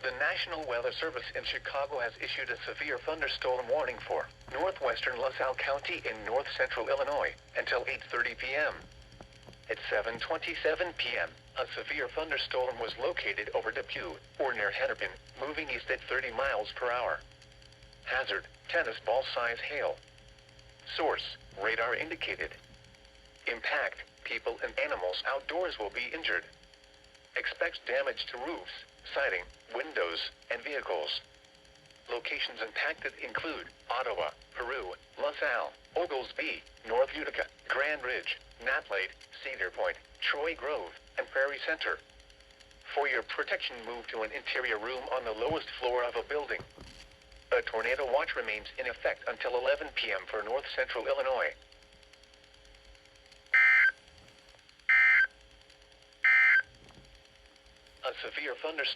The National Weather Service in Chicago has issued a severe thunderstorm warning for northwestern LaSalle County in north-central Illinois until 8:30 p.m. At 7:27 p.m., a severe thunderstorm was located over Depew, or near Hennepin, moving east at 30 miles per hour. Hazard, tennis ball-size hail. Source, radar indicated. Impact, people and animals outdoors will be injured. Expect damage to roofs, siding, windows, and vehicles. Locations impacted include Ottawa, Peru, LaSalle, Oglesby, North Utica, Grand Ridge, Natlade, Cedar Point, Troy Grove, and Prairie Center. For your protection, move to an interior room on the lowest floor of a building. A tornado watch remains in effect until 11 p.m. for north-central Illinois. A severe thunderstorm